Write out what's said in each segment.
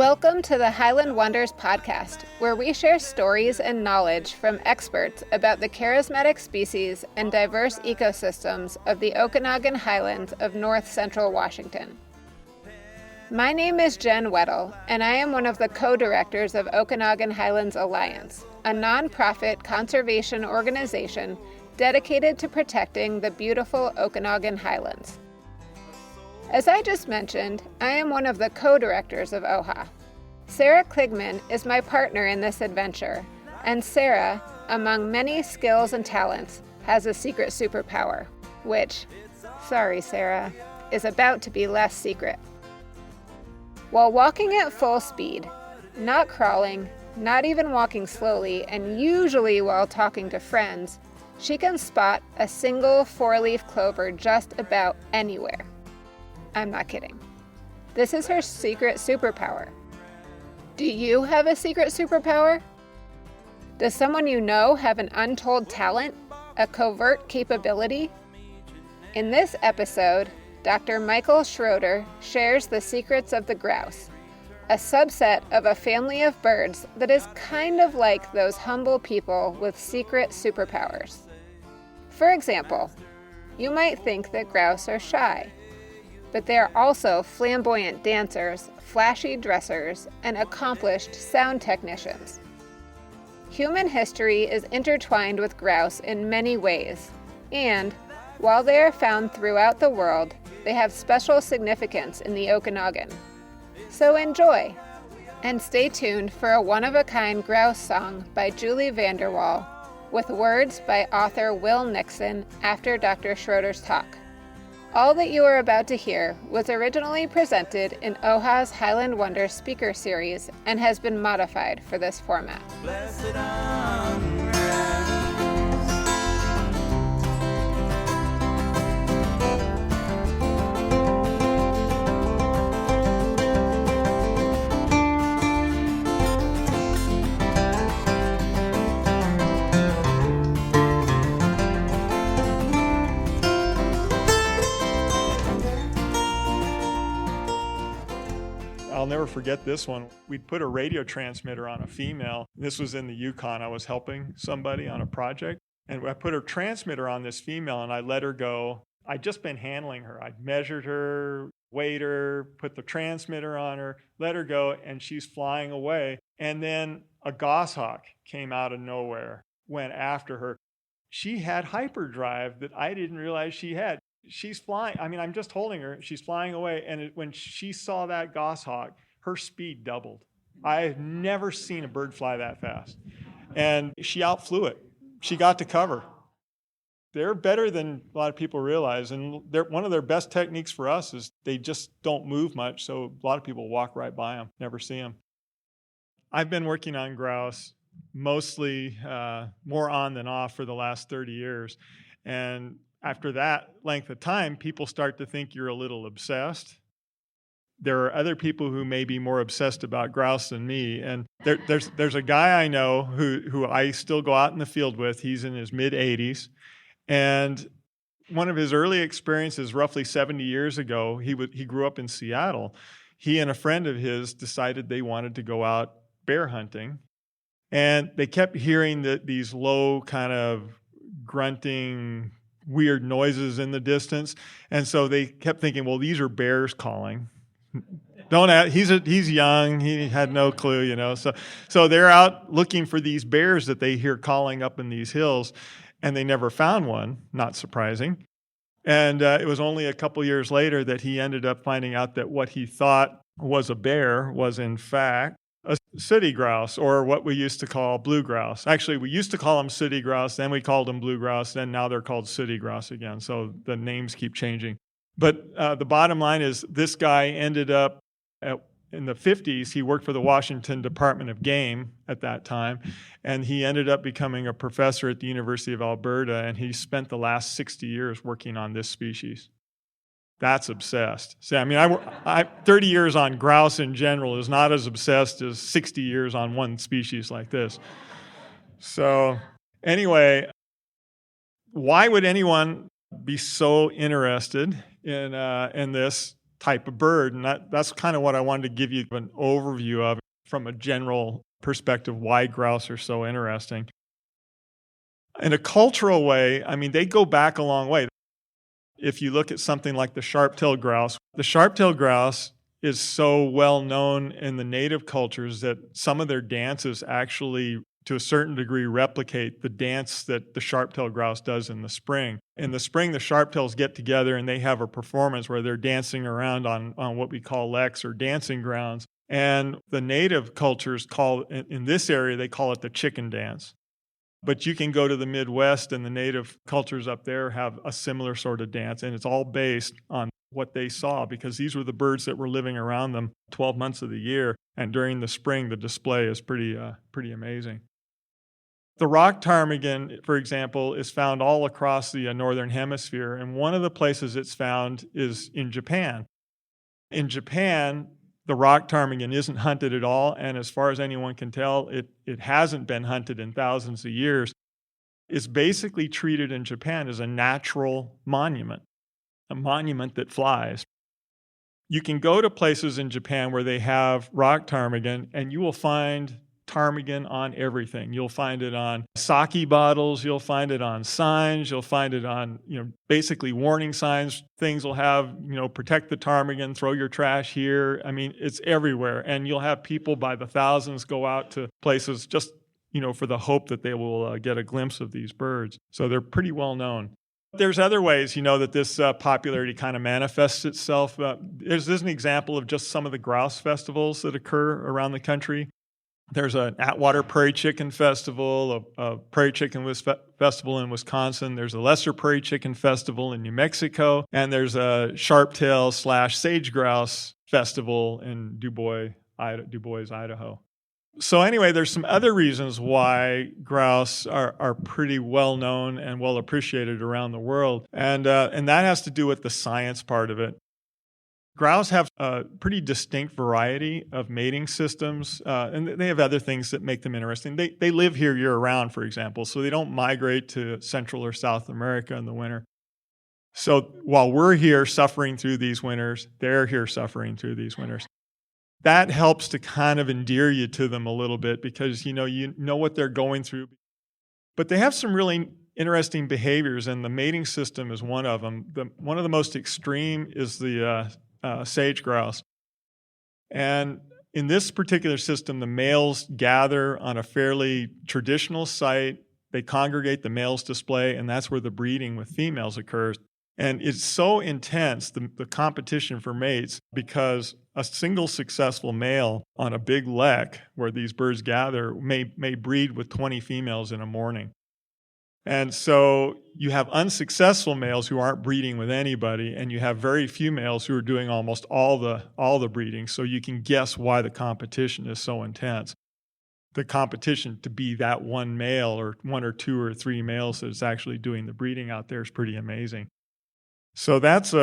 Welcome to the Highland Wonders podcast, where we share stories and knowledge from experts about the charismatic species and diverse ecosystems of the Okanogan Highlands of north central Washington. My name is Jen Weddle, and I am one of the co-directors of Okanogan Highlands Alliance, a nonprofit conservation organization dedicated to protecting the beautiful Okanogan Highlands. As I just mentioned, I am one of the co-directors of OHA. Sarah Kligman is my partner in this adventure, and Sarah, among many skills and talents, has a secret superpower, which, sorry Sarah, is about to be less secret. While walking at full speed, not crawling, not even walking slowly, and usually while talking to friends, she can spot a single four-leaf clover just about anywhere. I'm not kidding. This is her secret superpower. Do you have a secret superpower? Does someone you know have an untold talent, a covert capability? In this episode, Dr. Michael Schroeder shares the secrets of the grouse, a subset of a family of birds that is kind of like those humble people with secret superpowers. For example, you might think that grouse are shy, but they are also flamboyant dancers, flashy dressers, and accomplished sound technicians. Human history is intertwined with grouse in many ways, and while they are found throughout the world, they have special significance in the Okanogan. So enjoy, and stay tuned for a one-of-a-kind grouse song by Julie Vanderwall, with words by author Will Nixon after Dr. Schroeder's talk. All that you are about to hear was originally presented in OHA's Highland Wonders speaker series and has been modified for this format. I'll never forget this one. We'd put a radio transmitter on a female. This was in the Yukon. I was helping somebody on a project, and I put a transmitter on this female, and I let her go. I'd just been handling her. I'd measured her, weighed her, put the transmitter on her, let her go, and she's flying away. And then a goshawk came out of nowhere, went after her. She had hyperdrive that I didn't realize she had. She's flying. I'm just holding her. She's flying away. And when she saw that goshawk, her speed doubled. I've never seen a bird fly that fast. And she outflew it. She got to cover. They're better than a lot of people realize. And one of their best techniques for us is they just don't move much. So a lot of people walk right by them, never see them. I've been working on grouse mostly more on than off for the last 30 years. And after that length of time, people start to think you're a little obsessed. There are other people who may be more obsessed about grouse than me. And there's a guy I know who I still go out in the field with. He's in his mid-80s. And one of his early experiences, roughly 70 years ago, he grew up in Seattle. He and a friend of his decided they wanted to go out bear hunting. And they kept hearing these low kind of grunting weird noises in the distance, and so they kept thinking, well, these are bears calling. He's young, he had no clue, so they're out looking for these bears that they hear calling up in these hills, and they never found one, not surprising. And it was only a couple years later that he ended up finding out that what he thought was a bear was in fact a city grouse, or what we used to call blue grouse. Actually, we used to call them city grouse, then we called them blue grouse, then now they're called city grouse again. So the names keep changing. But the bottom line is this guy ended up, in the 50s, he worked for the Washington Department of Game at that time, and he ended up becoming a professor at the University of Alberta, and he spent the last 60 years working on this species. That's obsessed. See, 30 years on grouse in general is not as obsessed as 60 years on one species like this. So anyway, why would anyone be so interested in this type of bird. And that's kind of what I wanted to give you an overview of from a general perspective, why grouse are so interesting. In a cultural way, I mean, they go back a long way. If you look at something like the sharp-tailed grouse is so well known in the native cultures that some of their dances actually, to a certain degree, replicate the dance that the sharp-tailed grouse does in the spring. In the spring, the sharp-tails get together and they have a performance where they're dancing around on what we call leks or dancing grounds. And the native cultures in this area, they call it the chicken dance. But you can go to the Midwest and the native cultures up there have a similar sort of dance, and it's all based on what they saw, because these were the birds that were living around them 12 months of the year, and during the spring, the display is pretty amazing. The rock ptarmigan, for example, is found all across the northern hemisphere, and one of the places it's found is in Japan. In Japan, the rock ptarmigan isn't hunted at all, and as far as anyone can tell, it hasn't been hunted in thousands of years. It's basically treated in Japan as a natural monument, a monument that flies. You can go to places in Japan where they have rock ptarmigan, and you will find ptarmigan on everything. You'll find it on sake bottles, you'll find it on signs, you'll find it on, basically warning signs. Things will have, protect the ptarmigan, throw your trash here. I mean, it's everywhere. And you'll have people by the thousands go out to places just, for the hope that they will get a glimpse of these birds. So they're pretty well known. There's other ways, that this popularity kind of manifests itself. There's an example of just some of the grouse festivals that occur around the country. There's an Atwater Prairie Chicken Festival, a Prairie Chicken Festival in Wisconsin. There's a Lesser Prairie Chicken Festival in New Mexico. And there's a Sharptail / Sage Grouse Festival in Du Bois, Idaho. So anyway, there's some other reasons why grouse are pretty well known and well appreciated around the world. And that has to do with the science part of it. Grouse have a pretty distinct variety of mating systems, and they have other things that make them interesting. They live here year-round, for example, so they don't migrate to Central or South America in the winter. So while we're here suffering through these winters, they're here suffering through these winters. That helps to kind of endear you to them a little bit because you know what they're going through. But they have some really interesting behaviors, and the mating system is one of them. One of the most extreme is the sage grouse. And in this particular system, the males gather on a fairly traditional site. They congregate, the males display, and that's where the breeding with females occurs. And it's so intense, the competition for mates, because a single successful male on a big lek where these birds gather may breed with 20 females in a morning. And so you have unsuccessful males who aren't breeding with anybody, and you have very few males who are doing almost all the breeding. So you can guess why the competition is so intense. The competition to be that one male or one or two or three males that's actually doing the breeding out there is pretty amazing. So that's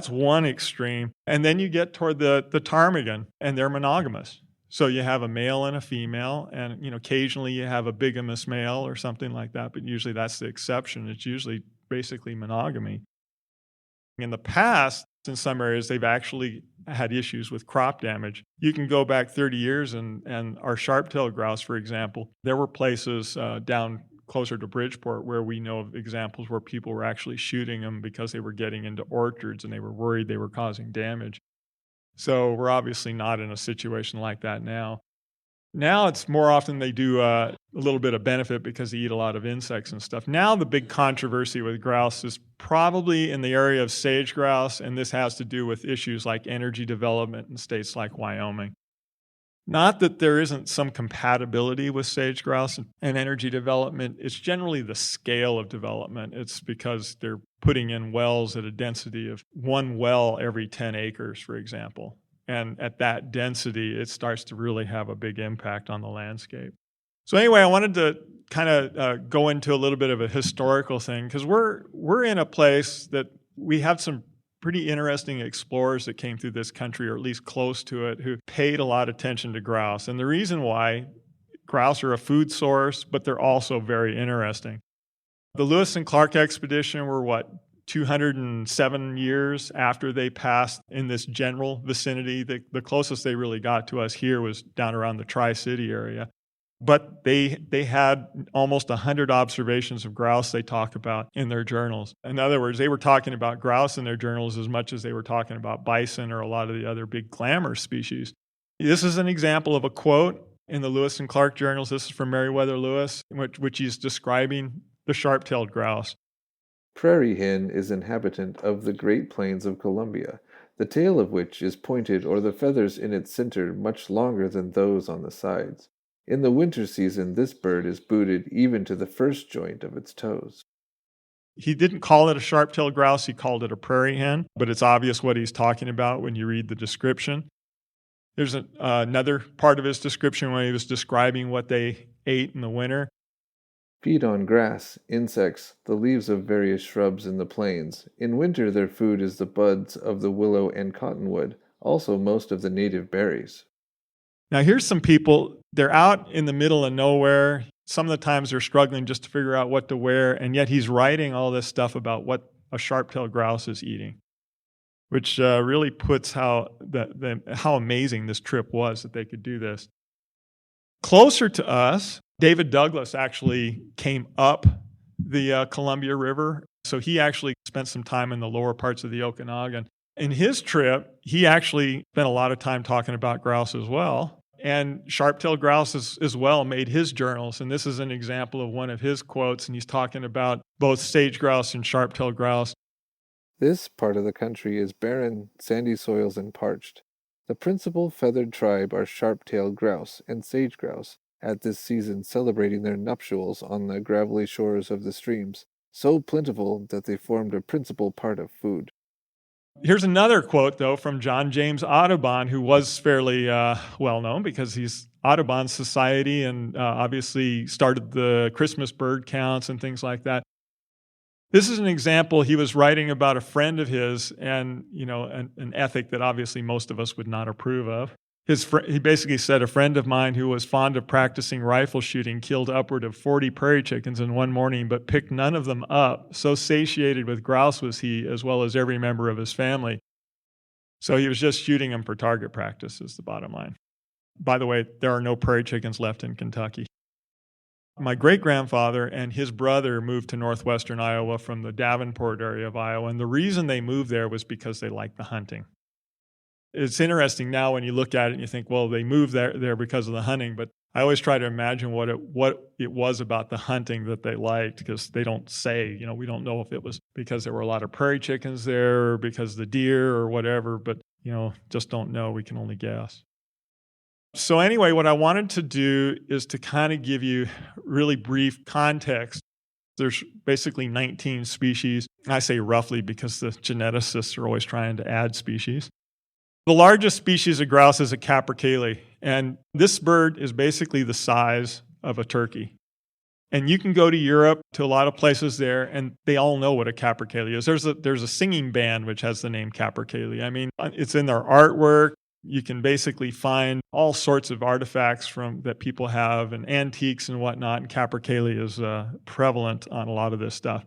one extreme. And then you get toward the ptarmigan, and they're monogamous. So you have a male and a female, and occasionally you have a bigamous male or something like that, but usually that's the exception. It's usually basically monogamy. In the past, in some areas, they've actually had issues with crop damage. You can go back 30 years, and our sharp-tailed grouse, for example, there were places down closer to Bridgeport where we know of examples where people were actually shooting them because they were getting into orchards and they were worried they were causing damage. So we're obviously not in a situation like that now. Now it's more often they do a little bit of benefit because they eat a lot of insects and stuff. Now the big controversy with grouse is probably in the area of sage grouse, and this has to do with issues like energy development in states like Wyoming. Not that there isn't some compatibility with sage grouse and energy development. It's generally the scale of development. It's because they're putting in wells at a density of one well every 10 acres, for example. And at that density, it starts to really have a big impact on the landscape. So anyway, I wanted to kind of go into a little bit of a historical thing because we're in a place that we have some pretty interesting explorers that came through this country, or at least close to it, who paid a lot of attention to grouse. And the reason why, grouse are a food source, but they're also very interesting. The Lewis and Clark expedition were 207 years after they passed in this general vicinity. The closest they really got to us here was down around the Tri-City area. But they had almost 100 observations of grouse they talk about in their journals. In other words, they were talking about grouse in their journals as much as they were talking about bison or a lot of the other big clamor species. This is an example of a quote in the Lewis and Clark journals. This is from Meriwether Lewis, which he's describing the sharp-tailed grouse. Prairie hen is inhabitant of the Great Plains of Colombia, the tail of which is pointed or the feathers in its center much longer than those on the sides. In the winter season, this bird is booted even to the first joint of its toes. He didn't call it a sharp-tailed grouse, he called it a prairie hen, but it's obvious what he's talking about when you read the description. There's another part of his description when he was describing what they ate in the winter. Feed on grass, insects, the leaves of various shrubs in the plains. In winter their food is the buds of the willow and cottonwood, also most of the native berries. Now here's some people, they're out in the middle of nowhere. Some of the times they're struggling just to figure out what to wear, and yet he's writing all this stuff about what a sharp-tailed grouse is eating, which really puts how amazing this trip was that they could do this. Closer to us, David Douglas actually came up the Columbia River, so he actually spent some time in the lower parts of the Okanogan. In his trip, he actually spent a lot of time talking about grouse as well, and sharp-tailed grouse as well made his journals, and this is an example of one of his quotes, and he's talking about both sage grouse and sharp-tailed grouse. This part of the country is barren, sandy soils, and parched. The principal feathered tribe are sharp-tailed grouse and sage grouse, at this season celebrating their nuptials on the gravelly shores of the streams, so plentiful that they formed a principal part of food. Here's another quote, though, from John James Audubon, who was fairly well-known because he's Audubon Society and obviously started the Christmas bird counts and things like that. This is an example. He was writing about a friend of his and, an ethic that obviously most of us would not approve of. He basically said, a friend of mine who was fond of practicing rifle shooting killed upward of 40 prairie chickens in one morning, but picked none of them up. So satiated with grouse was he, as well as every member of his family. So he was just shooting them for target practice, is the bottom line. By the way, there are no prairie chickens left in Kentucky. My great-grandfather and his brother moved to northwestern Iowa from the Davenport area of Iowa, and the reason they moved there was because they liked the hunting. It's interesting now when you look at it and you think, well, they moved there because of the hunting, but I always try to imagine what it was about the hunting that they liked, because they don't say, we don't know if it was because there were a lot of prairie chickens there or because of the deer or whatever, but, just don't know. We can only guess. So anyway, what I wanted to do is to kind of give you really brief context. There's basically 19 species. I say roughly because the geneticists are always trying to add species. The largest species of grouse is a capercaillie, and this bird is basically the size of a turkey. And you can go to Europe, to a lot of places there, and they all know what a capercaillie is. There's a singing band which has the name capercaillie. I mean, it's in their artwork. You can basically find all sorts of artifacts that people have and antiques and whatnot, and capercaillie is prevalent on a lot of this stuff.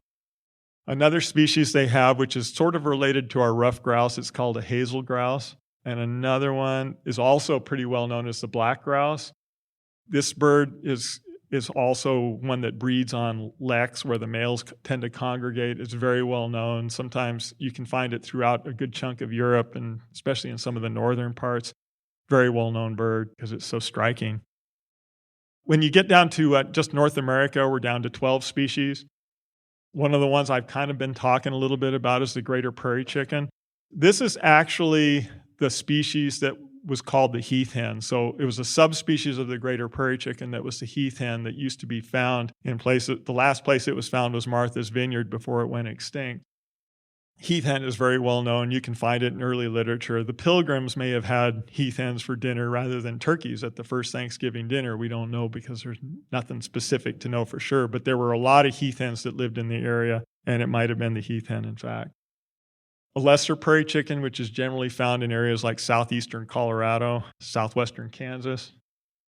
Another species they have, which is sort of related to our rough grouse, it's called a hazel grouse. And another one is also pretty well known as the black grouse. This bird is also one that breeds on leks where the males tend to congregate. It's very well known. Sometimes you can find it throughout a good chunk of Europe, and especially in some of the northern parts. Very well known bird because it's so striking. When you get down to just North America, we're down to 12 species. One of the ones I've kind of been talking a little bit about is the greater prairie chicken. This is actually the species that was called the heath hen. So it was a subspecies of the greater prairie chicken that was the heath hen that used to be found in places. The last place it was found was Martha's Vineyard before it went extinct. Heath hen is very well known. You can find it in early literature. The Pilgrims may have had heath hens for dinner rather than turkeys at the first Thanksgiving dinner. We don't know because there's nothing specific to know for sure. But there were a lot of heath hens that lived in the area, and it might have been the heath hen, in fact. A lesser prairie chicken, which is generally found in areas like southeastern Colorado, southwestern Kansas.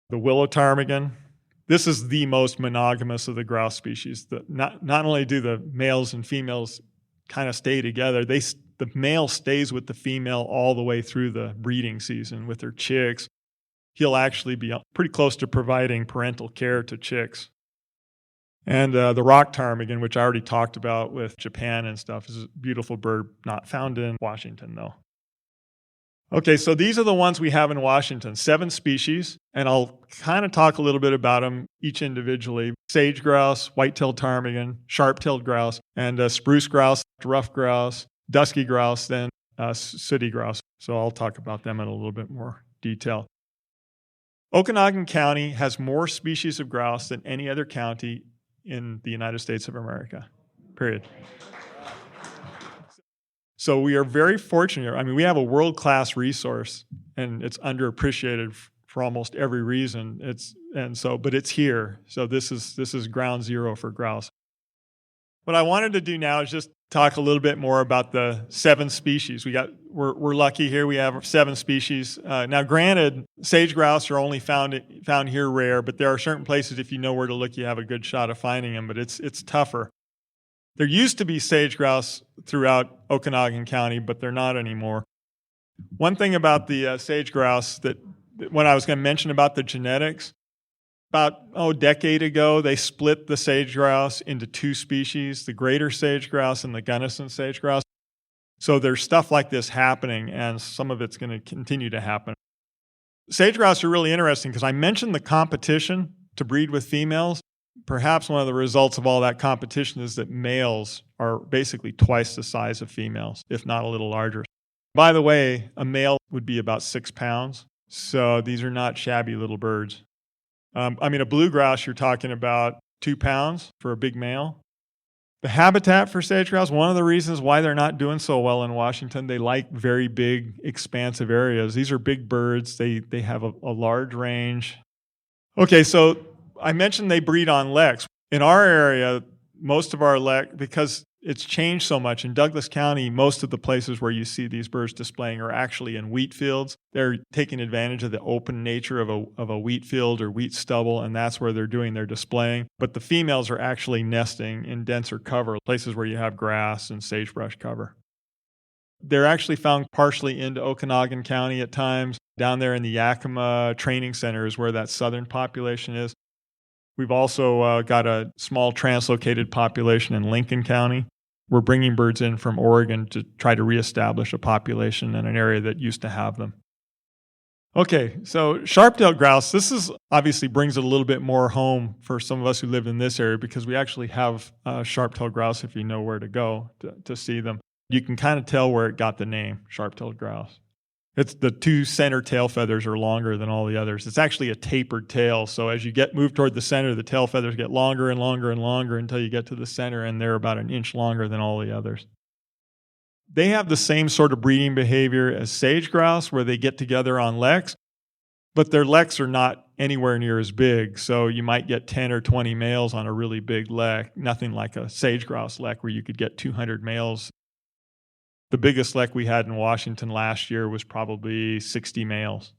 The willow ptarmigan. This is the most monogamous of the grouse species. Not only do the males and females kind of stay together. The male stays with the female all the way through the breeding season with their chicks. He'll actually be pretty close to providing parental care to chicks. And the rock ptarmigan, which I already talked about with Japan and stuff, is a beautiful bird, not found in Washington, though. Okay, so these are the ones we have in Washington, 7 species, and I'll kind of talk a little bit about them each individually. Sage grouse, white-tailed ptarmigan, sharp-tailed grouse, and spruce grouse, rough grouse, dusky grouse, then sooty grouse. So I'll talk about them in a little bit more detail. Okanogan County has more species of grouse than any other county in the United States of America, period. So we are very fortunate. I mean, we have a world-class resource, and it's underappreciated for almost every reason. But it's here. So this is ground zero for grouse. What I wanted to do now is just talk a little bit more about the 7 species. We're lucky here. We have 7 species. Now, granted, sage grouse are only found here rare, but there are certain places, if you know where to look, you have a good shot of finding them. But it's tougher. There used to be sage grouse throughout Okanogan County, but they're not anymore. One thing about the sage grouse that when I was going to mention about the genetics, about a decade ago, they split the sage grouse into 2 species, the greater sage grouse and the Gunnison sage grouse. So there's stuff like this happening, and some of it's going to continue to happen. Sage grouse are really interesting because I mentioned the competition to breed with females. Perhaps one of the results of all that competition is that males are basically twice the size of females, if not a little larger. By the way, a male would be about 6 pounds, so these are not shabby little birds. A blue grouse, you're talking about 2 pounds for a big male. The habitat for sage grouse, one of the reasons why they're not doing so well in Washington, they like very big, expansive areas. These are big birds. They have a large range. Okay, so I mentioned they breed on leks. In our area, most of our lek, because it's changed so much, in Douglas County, most of the places where you see these birds displaying are actually in wheat fields. They're taking advantage of the open nature of a wheat field or wheat stubble, and that's where they're doing their displaying. But the females are actually nesting in denser cover, places where you have grass and sagebrush cover. They're actually found partially into Okanogan County at times. Down there in the Yakima Training Center is where that southern population is. We've also got a small translocated population in Lincoln County. We're bringing birds in from Oregon to try to reestablish a population in an area that used to have them. Okay, so sharp-tailed grouse, this is obviously brings it a little bit more home for some of us who live in this area because we actually have sharp-tailed grouse if you know where to go to see them. You can kind of tell where it got the name, sharp-tailed grouse. It's the 2 center tail feathers are longer than all the others. It's actually a tapered tail, so as you move toward the center, the tail feathers get longer and longer and longer until you get to the center, and they're about an inch longer than all the others. They have the same sort of breeding behavior as sage grouse, where they get together on leks, but their leks are not anywhere near as big, so you might get 10 or 20 males on a really big lek, nothing like a sage grouse lek where you could get 200 males. The biggest lek we had in Washington last year was probably 60 males.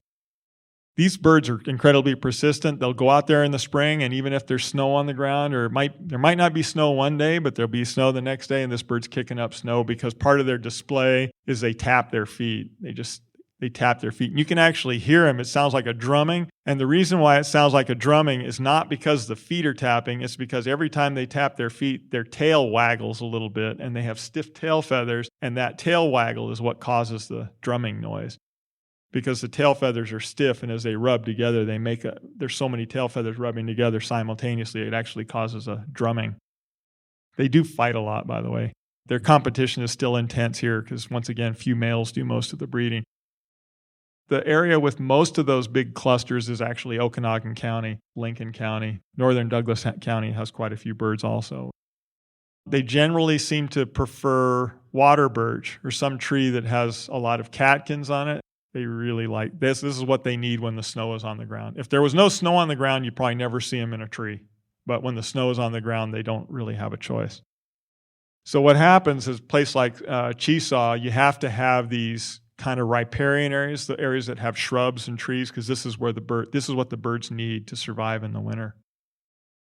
These birds are incredibly persistent. They'll go out there in the spring, and even if there's snow on the ground, or there might not be snow one day, but there'll be snow the next day, and this bird's kicking up snow because part of their display is they tap their feet. They tap their feet. And you can actually hear them. It sounds like a drumming. And the reason why it sounds like a drumming is not because the feet are tapping. It's because every time they tap their feet, their tail waggles a little bit, and they have stiff tail feathers, and that tail waggle is what causes the drumming noise. Because the tail feathers are stiff, and as they rub together, there's so many tail feathers rubbing together simultaneously, it actually causes a drumming. They do fight a lot, by the way. Their competition is still intense here because, once again, few males do most of the breeding. The area with most of those big clusters is actually Okanogan County, Lincoln County. Northern Douglas County has quite a few birds also. They generally seem to prefer water birch or some tree that has a lot of catkins on it. They really like this. This is what they need when the snow is on the ground. If there was no snow on the ground, you'd probably never see them in a tree. But when the snow is on the ground, they don't really have a choice. So what happens is a place like Chesaw, you have to have these kind of riparian areas, the areas that have shrubs and trees, because this is what the birds need to survive in the winter.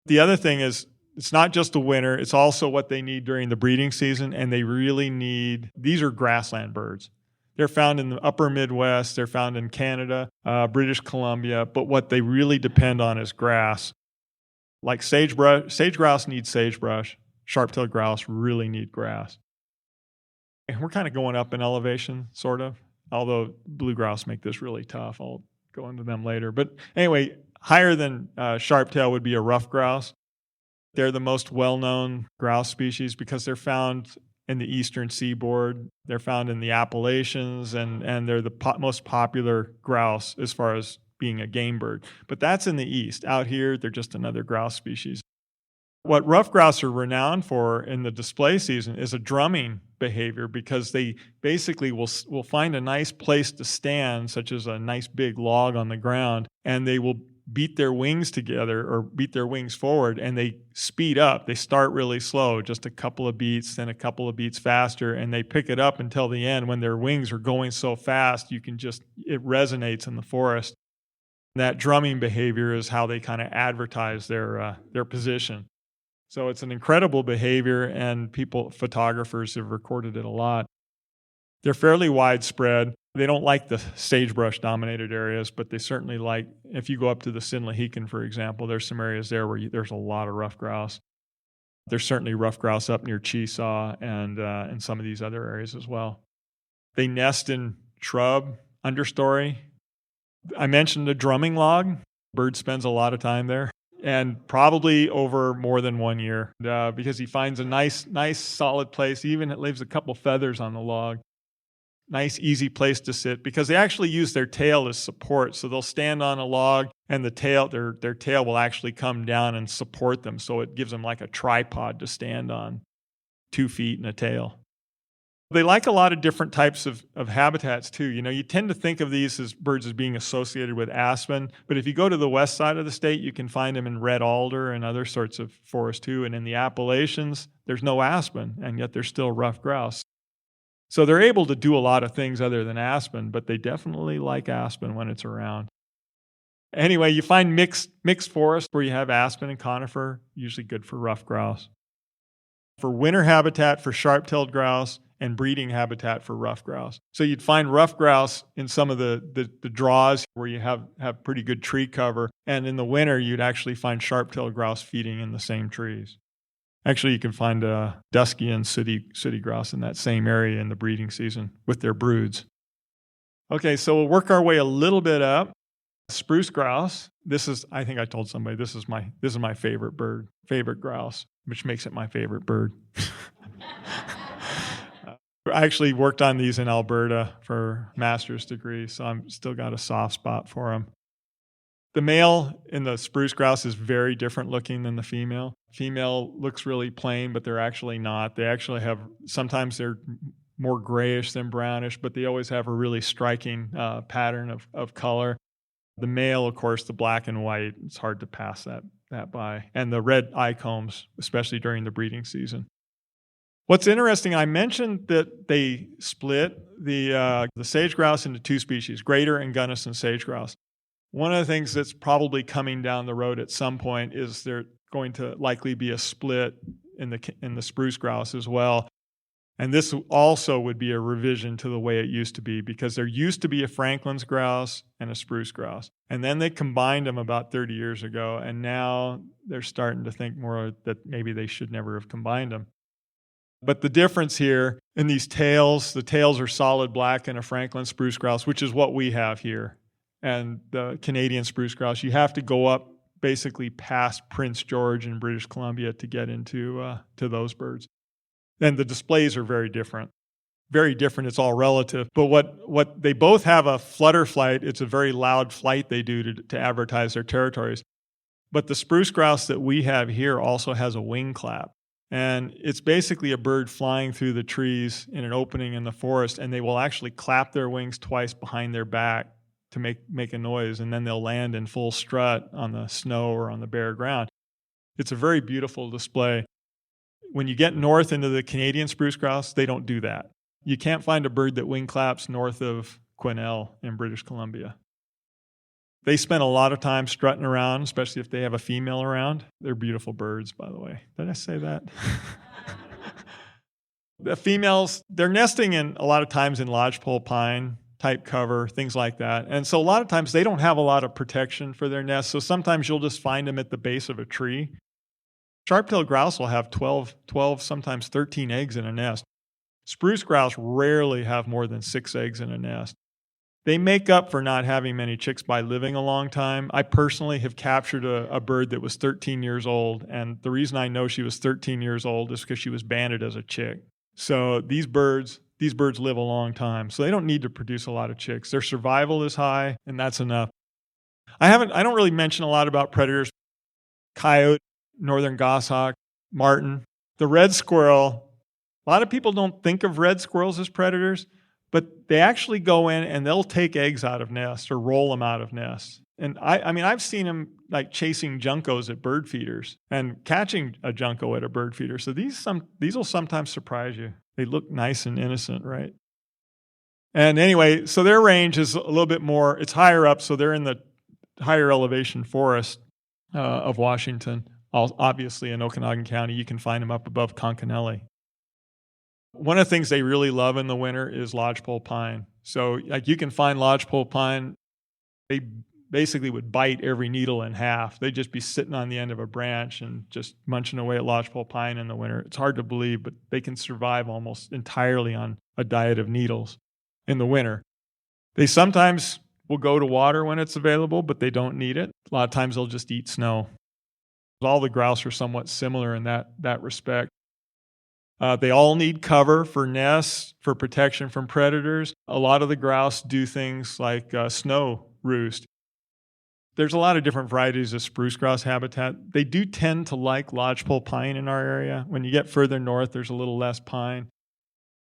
The other thing is It's not just the winter, it's also what they need during the breeding season, and they really need, these are grassland birds. They're found in the upper Midwest, they're found in Canada, British Columbia, but what they really depend on is grass. Like sage grouse needs sagebrush, sharp-tailed grouse really need grass. And we're kind of going up in elevation, sort of, although blue grouse make this really tough. I'll go into them later. But anyway, higher than sharp-tail would be a ruff grouse. They're the most well-known grouse species because they're found in the eastern seaboard. They're found in the Appalachians, and they're the most popular grouse as far as being a game bird. But that's in the east. Out here, they're just another grouse species. What ruff grouse are renowned for in the display season is a drumming behavior, because they basically will find a nice place to stand, such as a nice big log on the ground, and they will beat their wings together or beat their wings forward, and they speed up. They start really slow, just a couple of beats, then a couple of beats faster, and they pick it up until the end when their wings are going so fast it resonates in the forest. That drumming behavior is how they kind of advertise their position. So it's an incredible behavior, and photographers have recorded it a lot. They're fairly widespread. They don't like the sagebrush-dominated areas, but they certainly like, if you go up to the Sinlahican, for example, there's some areas there where there's a lot of ruff grouse. There's certainly ruff grouse up near Chesaw and in some of these other areas as well. They nest in shrub, understory. I mentioned the drumming log. Bird spends a lot of time there, and probably over more than 1 year, because he finds a nice solid place. Even it leaves a couple feathers on the log. Nice, easy place to sit, because they actually use their tail as support. So they'll stand on a log, and their tail will actually come down and support them. So it gives them like a tripod to stand on, 2 feet and a tail. They like a lot of different types of habitats too. You tend to think of these birds as being associated with aspen, but if you go to the west side of the state, you can find them in red alder and other sorts of forest too. And in the Appalachians, there's no aspen, and yet there's still ruff grouse. So they're able to do a lot of things other than aspen, but they definitely like aspen when it's around. Anyway, you find mixed forest where you have aspen and conifer, usually good for ruff grouse. For winter habitat for sharp-tailed grouse, and breeding habitat for ruff grouse. So you'd find ruff grouse in some of the draws where you have pretty good tree cover, and in the winter you'd actually find sharp-tailed grouse feeding in the same trees. Actually, you can find dusky and sooty grouse in that same area in the breeding season with their broods. Okay, so we'll work our way a little bit up. Spruce grouse. I think I told somebody this is my favorite bird, favorite grouse, which makes it my favorite bird. I actually worked on these in Alberta for master's degree, so I'm still got a soft spot for them. The male in the spruce grouse is very different looking than the female. Female looks really plain, but they're actually not. They actually sometimes they're more grayish than brownish, but they always have a really striking pattern of color. The male, of course, the black and white, it's hard to pass that by. And the red eye combs, especially during the breeding season. What's interesting, I mentioned that they split the sage grouse into 2 species, greater and Gunnison sage grouse. One of the things that's probably coming down the road at some point is there going to likely be a split in the spruce grouse as well. And this also would be a revision to the way it used to be, because there used to be a Franklin's grouse and a spruce grouse. And then they combined them about 30 years ago, and now they're starting to think more that maybe they should never have combined them. But the difference here in these tails, the tails are solid black in a Franklin spruce grouse, which is what we have here. And the Canadian spruce grouse, you have to go up basically past Prince George in British Columbia to get into to those birds. And the displays are very different. Very different, it's all relative. But what they both have a flutter flight. It's a very loud flight they do to advertise their territories. But the spruce grouse that we have here also has a wing clap. And it's basically a bird flying through the trees in an opening in the forest, and they will actually clap their wings twice behind their back to make a noise, and then they'll land in full strut on the snow or on the bare ground. It's a very beautiful display. When you get north into the Canadian spruce grouse, they don't do that. You can't find a bird that wing claps north of Quesnel in British Columbia. They spend a lot of time strutting around, especially if they have a female around. They're beautiful birds, by the way. Did I say that? The females, they're nesting in a lot of times in lodgepole pine type cover, things like that. And so a lot of times they don't have a lot of protection for their nests. So sometimes you'll just find them at the base of a tree. Sharp-tailed grouse will have 12, sometimes 13 eggs in a nest. Spruce grouse rarely have more than 6 eggs in a nest. They make up for not having many chicks by living a long time. I personally have captured a bird that was 13 years old, and the reason I know she was 13 years old is because she was banded as a chick. So these birds live a long time, so they don't need to produce a lot of chicks. Their survival is high, and that's enough. I don't really mention a lot about predators. Coyote, northern goshawk, marten. The red squirrel, a lot of people don't think of red squirrels as predators, but they actually go in and they'll take eggs out of nests or roll them out of nests. And I've seen them like chasing juncos at bird feeders and catching a junco at a bird feeder. So these will sometimes surprise you. They look nice and innocent, right? And anyway, so their range is a little bit more, it's higher up, so they're in the higher elevation forest of Washington. Obviously in Okanogan County, you can find them up above Concanelli. One of the things they really love in the winter is lodgepole pine. So like you can find lodgepole pine, they basically would bite every needle in half. They'd just be sitting on the end of a branch and just munching away at lodgepole pine in the winter. It's hard to believe, but they can survive almost entirely on a diet of needles in the winter. They sometimes will go to water when it's available, but they don't need it. A lot of times they'll just eat snow. All the grouse are somewhat similar in that respect. They all need cover for nests, for protection from predators. A lot of the grouse do things like snow roost. There's a lot of different varieties of spruce grouse habitat. They do tend to like lodgepole pine in our area. When you get further north, there's a little less pine.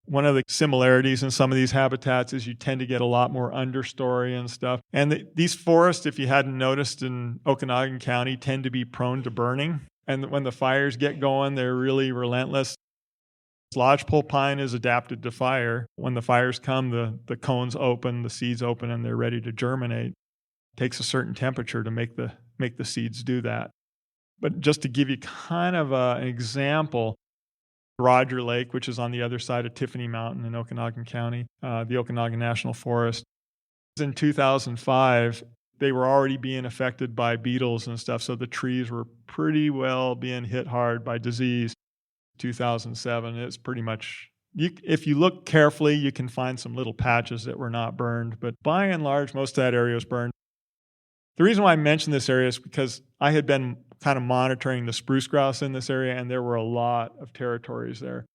One of the similarities in some of these habitats is you tend to get a lot more understory and stuff. And these forests, if you hadn't noticed in Okanogan County, tend to be prone to burning. And when the fires get going, they're really relentless. Lodgepole pine is adapted to fire. When the fires come, the cones open, the seeds open, and they're ready to germinate. It takes a certain temperature to make the seeds do that. But just to give you kind of an example, Roger Lake, which is on the other side of Tiffany Mountain in Okanogan County, the Okanogan National Forest. In 2005, they were already being affected by beetles and stuff, so the trees were pretty well being hit hard by disease. 2007, it's pretty much, if you look carefully, you can find some little patches that were not burned, but by and large, most of that area was burned. The reason why I mention this area is because I had been kind of monitoring the spruce grouse in this area, and there were a lot of territories there.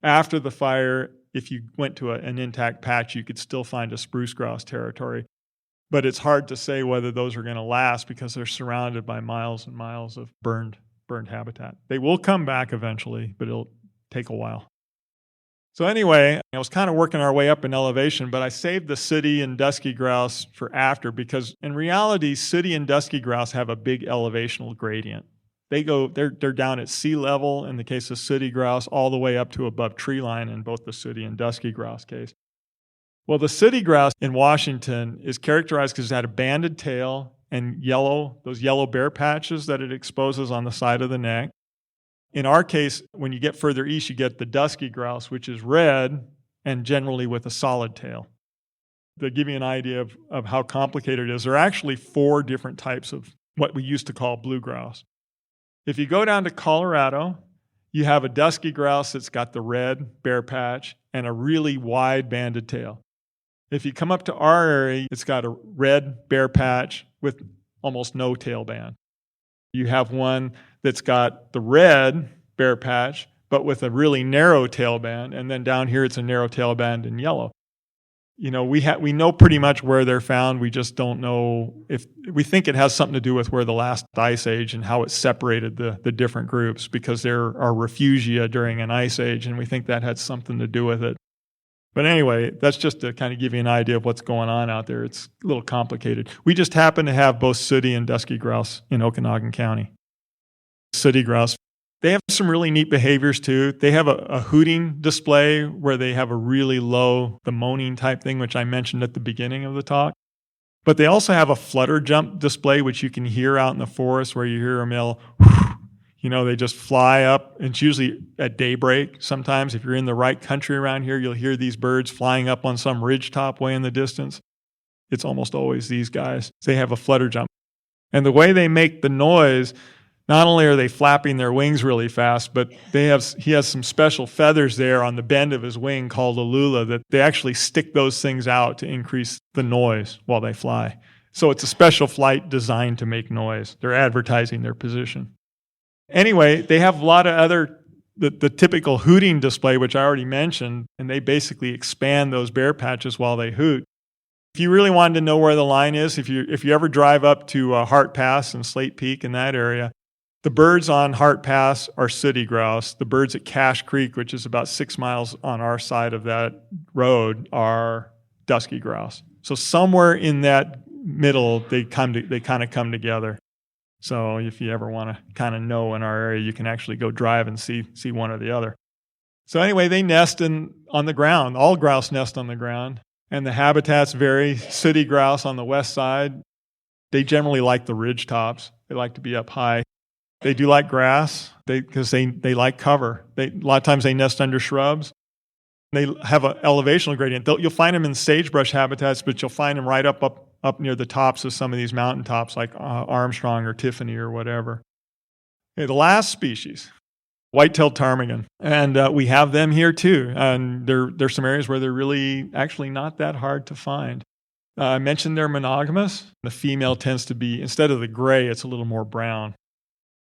After the fire, if you went to an intact patch, you could still find a spruce grouse territory. But it's hard to say whether those are going to last because they're surrounded by miles and miles of burned habitat. They will come back eventually, but it'll take a while. So anyway, I was kind of working our way up in elevation, but I saved the sooty and dusky grouse for after because in reality, sooty and dusky grouse have a big elevational gradient. They're down at sea level in the case of sooty grouse, all the way up to above tree line in both the sooty and dusky grouse case. Well, the sooty grouse in Washington is characterized because it had a banded tail and those yellow bare patches that it exposes on the side of the neck. In our case, when you get further east, you get the dusky grouse, which is red and generally with a solid tail. To give you an idea of how complicated it is, there are actually 4 different types of what we used to call blue grouse. If you go down to Colorado, you have a dusky grouse that's got the red bare patch and a really wide banded tail. If you come up to our area, it's got a red bare patch with almost no tail band. You have one that's got the red bare patch, but with a really narrow tail band, and then down here it's a narrow tail band in yellow. You know, we know pretty much where they're found. We just don't know if we think it has something to do with where the last ice age and how it separated the different groups, because there are refugia during an ice age, and we think that had something to do with it. But anyway, that's just to kind of give you an idea of what's going on out there. It's a little complicated. We just happen to have both sooty and dusky grouse in Okanogan County. Sooty grouse, they have some really neat behaviors too. They have a hooting display where they have a really low, the moaning type thing, which I mentioned at the beginning of the talk. But they also have a flutter jump display, which you can hear out in the forest where you hear them yell, they just fly up. It's usually at daybreak. Sometimes if you're in the right country around here, you'll hear these birds flying up on some ridgetop way in the distance. It's almost always these guys. They have a flutter jump. And the way they make the noise, not only are they flapping their wings really fast, but he has some special feathers there on the bend of his wing called a lula that they actually stick those things out to increase the noise while they fly. So it's a special flight designed to make noise. They're advertising their position. Anyway, they have a lot of the typical hooting display, which I already mentioned, and they basically expand those bare patches while they hoot. If you really wanted to know where the line is, if you ever drive up to Hart Pass and Slate Peak in that area, the birds on Hart Pass are sooty grouse. The birds at Cache Creek, which is about 6 miles on our side of that road, are dusky grouse. So somewhere in that middle, they kind of come together. So if you ever want to kind of know in our area, you can actually go drive and see one or the other. So anyway, they nest on the ground. All grouse nest on the ground. And the habitats vary. Sooty grouse on the west side, they generally like the ridge tops. They like to be up high. They do like grass because they like cover. A lot of times they nest under shrubs. They have an elevational gradient. You'll find them in sagebrush habitats, but you'll find them right up near the tops of some of these mountain tops like Armstrong or Tiffany or whatever. Okay, the last species, white-tailed ptarmigan. And we have them here too. And there's some areas where they're really actually not that hard to find. I mentioned they're monogamous. The female tends to be, instead of the gray, it's a little more brown.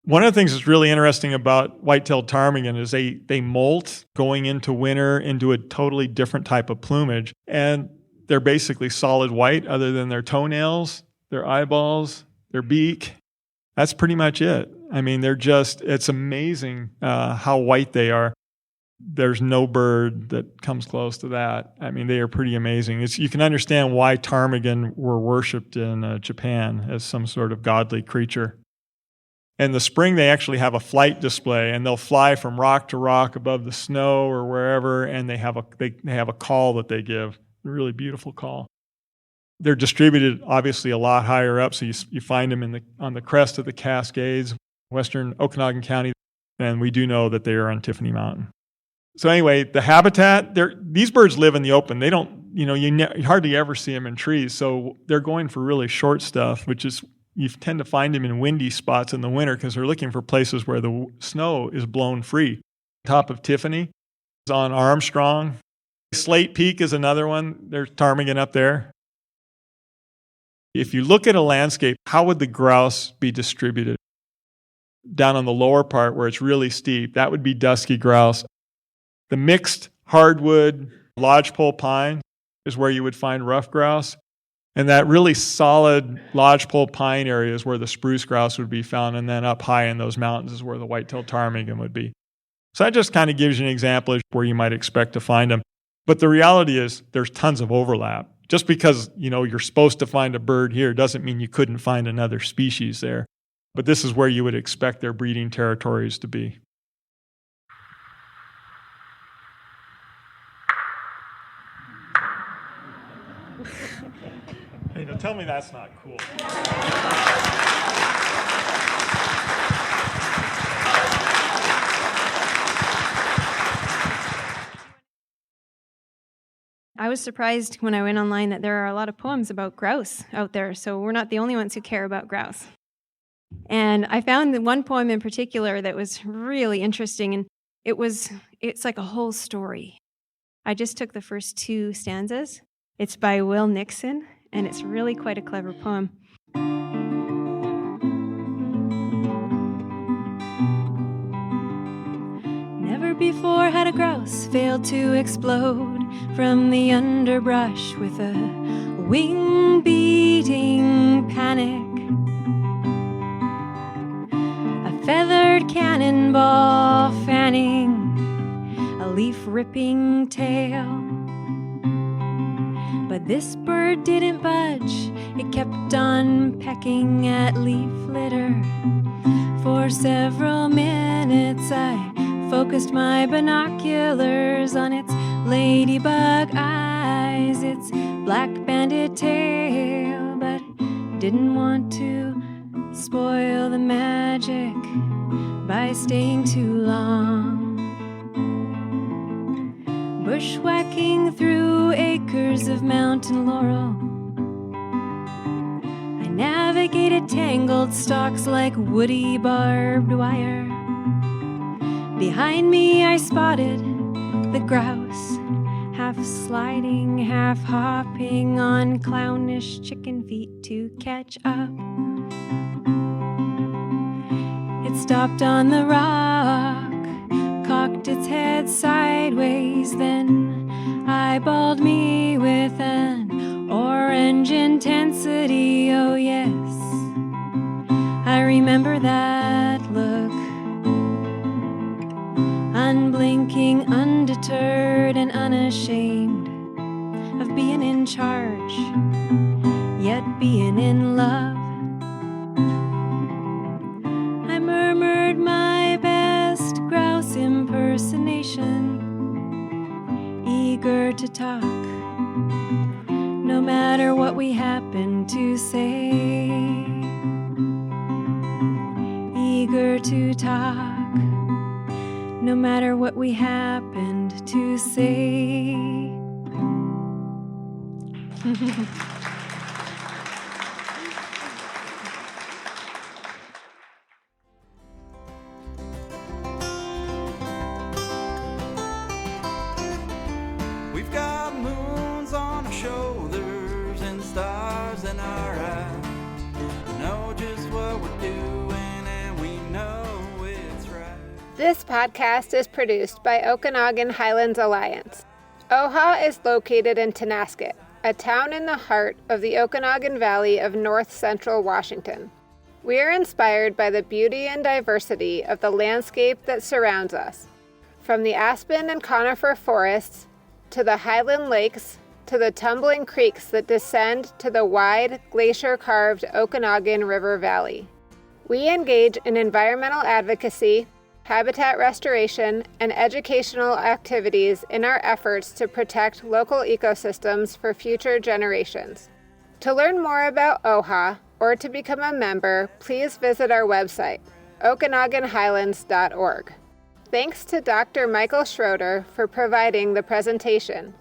One of the things that's really interesting about white-tailed ptarmigan is they molt going into winter into a totally different type of plumage. And they're basically solid white other than their toenails, their eyeballs, their beak. That's pretty much it. I mean, it's amazing how white they are. There's no bird that comes close to that. I mean, they are pretty amazing. You can understand why ptarmigan were worshipped in Japan as some sort of godly creature. In the spring, they actually have a flight display, and they'll fly from rock to rock above the snow or wherever, and they have a call that they give, a really beautiful call. They're distributed, obviously, a lot higher up, so you find them on the crest of the Cascades, western Okanogan County, and we do know that they are on Tiffany Mountain. So anyway, the habitat, these birds live in the open. They don't, you hardly ever see them in trees, so they're going for really short stuff, which is you tend to find them in windy spots in the winter because they're looking for places where the snow is blown free. Top of Tiffany is on Armstrong. Slate Peak is another one. There's ptarmigan up there. If you look at a landscape, how would the grouse be distributed? Down on the lower part where it's really steep, that would be dusky grouse. The mixed hardwood lodgepole pine is where you would find rough grouse. And that really solid lodgepole pine area is where the spruce grouse would be found, and then up high in those mountains is where the white-tailed ptarmigan would be. So that just kind of gives you an example of where you might expect to find them. But the reality is there's tons of overlap. Just because, you're supposed to find a bird here doesn't mean you couldn't find another species there. But this is where you would expect their breeding territories to be. Tell me that's not cool. I was surprised when I went online that there are a lot of poems about grouse out there, so we're not the only ones who care about grouse. And I found one poem in particular that was really interesting, and it's like a whole story. I just took the first 2 stanzas. It's by Will Nixon, and it's really quite a clever poem. Never before had a grouse failed to explode from the underbrush with a wing-beating panic. A feathered cannonball fanning a leaf-ripping tail. But this bird didn't budge. It kept on pecking at leaf litter. For several minutes I focused my binoculars on its ladybug eyes, its black banded tail. But Didn't want to spoil the magic by staying too long. Bushwhacking through acres of mountain laurel, I navigated tangled stalks like woody barbed wire. Behind me I spotted the grouse, half sliding, half hopping on clownish chicken feet to catch up. It stopped on the rock, cocked its head sideways, then eyeballed me with an orange intensity. Oh yes, I remember that look. Unblinking, undeterred, and unashamed of being in charge, yet being in love. I murmured my best grouse impersonation, eager to talk, no matter what we happened to say. Eager to talk, no matter what we happened to say. We've got moons on our shoulders and stars in our eyes. We know just what we're doing and we know it's right. This podcast is produced by Okanogan Highlands Alliance. OHA is located in Tonasket, a town in the heart of the Okanogan Valley of north central Washington. We are inspired by the beauty and diversity of the landscape that surrounds us, from the aspen and conifer forests to the highland lakes to the tumbling creeks that descend to the wide, glacier-carved Okanogan River Valley. We engage in environmental advocacy, habitat restoration, and educational activities in our efforts to protect local ecosystems for future generations. To learn more about OHA or to become a member, please visit our website, okanoganhighlands.org. Thanks to Dr. Michael Schroeder for providing the presentation.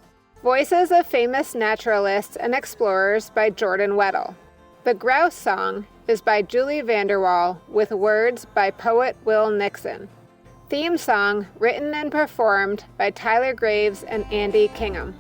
Voices of famous naturalists and explorers by Jordan Weddle. The Grouse song is by Julie Vanderwall with words by poet Will Nixon. Theme song written and performed by Tyler Graves and Andy Kingham.